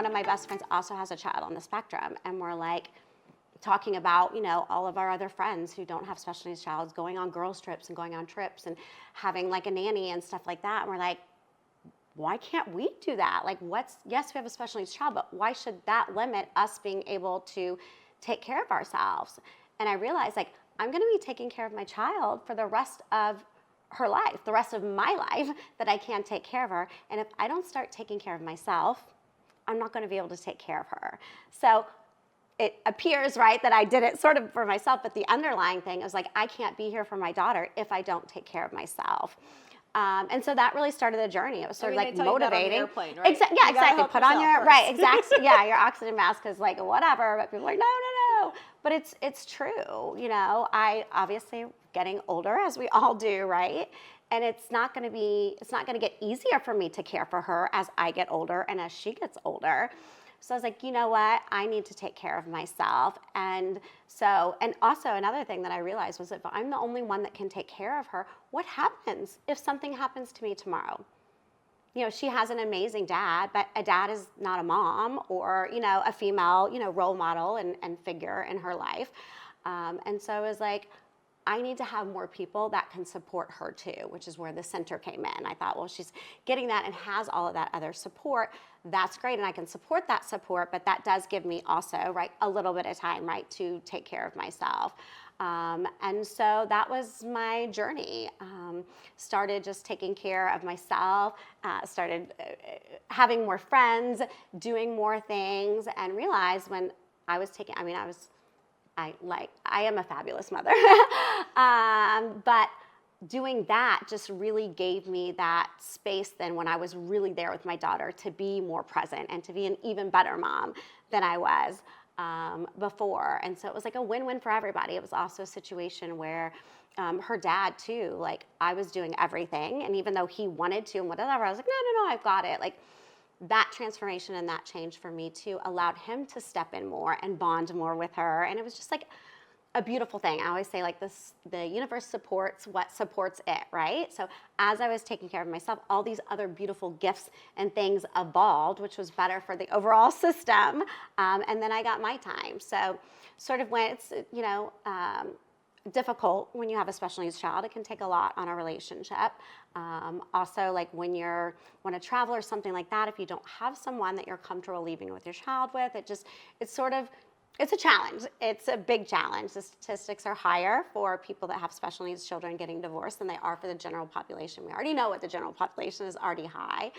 one of my best friends also has a child on the spectrum, and we're like talking about, all of our other friends who don't have special needs childs going on girls trips and going on trips and having like a nanny and stuff like that. And we're like, why can't we do that? Like, yes, we have a special needs child, but why should that limit us being able to take care of ourselves? And I realized, like, I'm going to be taking care of my child for the rest of her life, the rest of my life, that I can take care of her. And if I don't start taking care of myself, I'm not going to be able to take care of her. So it appears, right, that I did it sort of for myself, but the underlying thing is like, I can't be here for my daughter if I don't take care of myself. And so that really started the journey. It was sort of like motivating. Airplane, right? Exactly. Put on your exactly. Yeah, your oxygen mask is like whatever, but people are like, no. But it's true. I obviously getting older, as we all do, right? And it's not going to get easier for me to care for her as I get older and as she gets older. So I was like, you know what? I need to take care of myself. And also another thing that I realized was if I'm the only one that can take care of her, what happens if something happens to me tomorrow? She has an amazing dad, but a dad is not a mom or, a female, role model and figure in her life. And so I was like, I need to have more people that can support her too, which is where the center came in. I thought, well, she's getting that and has all of that other support. That's great, and I can support that support, but that does give me also, right, a little bit of time, right, to take care of myself. And so that was my journey. Started just taking care of myself, started having more friends, doing more things, and realized when I was taking, I am a fabulous mother, but doing that just really gave me that space then when I was really there with my daughter to be more present and to be an even better mom than I was before. And so it was like a win-win for everybody. It was also a situation where her dad too, like I was doing everything, and even though he wanted to and whatever, I was like, no, I've got it. Like that transformation and that change for me too allowed him to step in more and bond more with her. And it was just like a beautiful thing. I always say like this, the universe supports what supports it, right? So as I was taking care of myself, all these other beautiful gifts and things evolved, which was better for the overall system. And then I got my time. So sort of when it's, difficult when you have a special needs child. It can take a lot on a relationship. Also, like when you want to travel or something like that, if you don't have someone that you're comfortable leaving with your child with, it's a challenge. It's a big challenge. The statistics are higher for people that have special needs children getting divorced than they are for the general population. We already know what the general population is already high.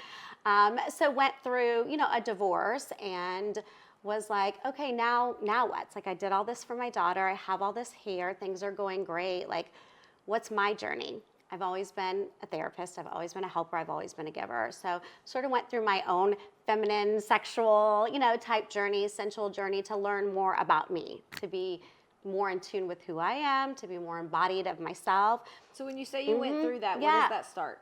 So went through, a divorce and was like, okay, now what? It's like I did all this for my daughter. I have all this here. Things are going great. Like, what's my journey? I've always been a therapist. I've always been a helper. I've always been a giver. So sort of went through my own feminine, sexual, type journey, sensual journey to learn more about me, to be more in tune with who I am, to be more embodied of myself. So when you say you went through that, where does that start?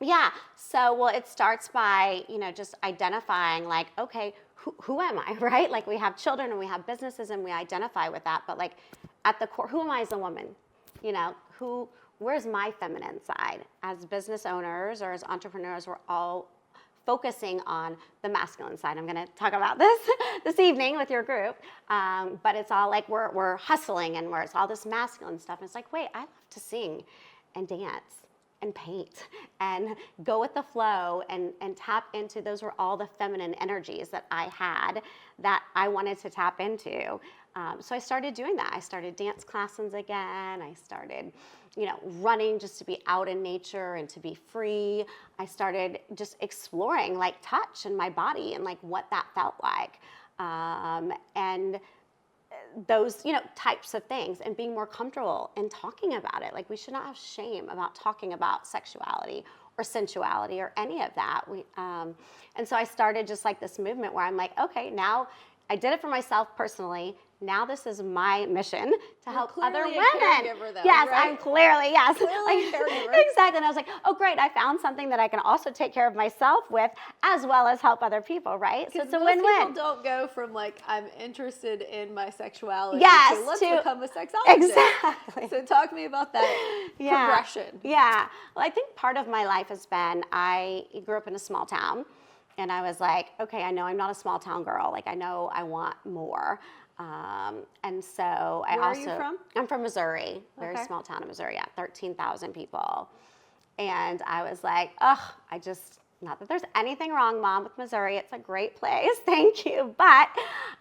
Yeah. So, well, it starts by, just identifying like, okay, who am I, right? Like we have children and we have businesses and we identify with that. But like at the core, who am I as a woman? Where's my feminine side? As business owners or as entrepreneurs, we're all focusing on the masculine side. I'm going to talk about this evening with your group. But it's all like we're hustling and it's all this masculine stuff. And it's like, wait, I love to sing and dance and paint and go with the flow and tap into, those were all the feminine energies that I had that I wanted to tap into. So I started doing that. I started dance classes again. I started, running just to be out in nature and to be free. I started just exploring like touch in my body and like what that felt like. And those, types of things and being more comfortable in talking about it. Like we should not have shame about talking about sexuality or sensuality or any of that. And so I started just like this movement where I'm like, okay, now I did it for myself personally. Now this is my mission to help other women. Though, yes, right? I'm clearly, yes. Clearly a caregiver. Exactly. And I was like, oh, great. I found something that I can also take care of myself with as well as help other people, right? So it's a win-win. Most people don't go from like, I'm interested in my sexuality to let's become a sexologist. Exactly. So talk to me about that progression. Yeah. Well, I think part of my life has been, I grew up in a small town. And I was like, okay, I know I'm not a small town girl. Like, I know I want more. And so I Where also. are you from? I'm from Missouri, very Okay. small town in Missouri, yeah, 13,000 people. And I was like, ugh, not that there's anything wrong, Mom, with Missouri. It's a great place. Thank you. But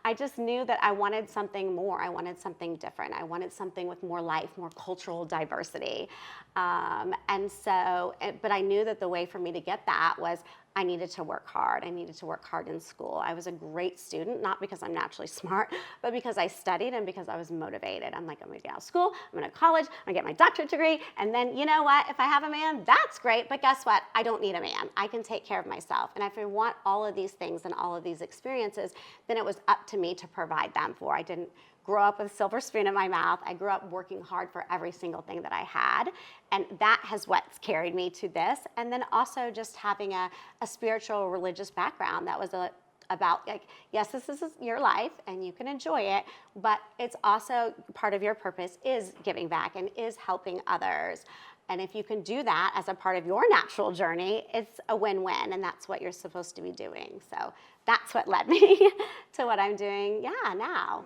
I just knew that I wanted something more. I wanted something different. I wanted something with more life, more cultural diversity. But I knew that the way for me to get that was I needed to work hard. I needed to work hard in school. I was a great student, not because I'm naturally smart, but because I studied and because I was motivated. I'm like, I'm gonna get out of school, I'm gonna college, I'm gonna get my doctorate degree, and then you know what? If I have a man, that's great, but guess what? I don't need a man. I can take care of myself. And if I want all of these things and all of these experiences, then it was up to me to provide them for. I didn't grow up with a silver spoon in my mouth. I grew up working hard for every single thing that I had. And that has what's carried me to this. And then also just having a spiritual religious background that was about like, yes, this is your life and you can enjoy it, but it's also part of your purpose is giving back and is helping others. And if you can do that as a part of your natural journey, it's a win-win, and that's what you're supposed to be doing. So that's what led me to what I'm doing, now.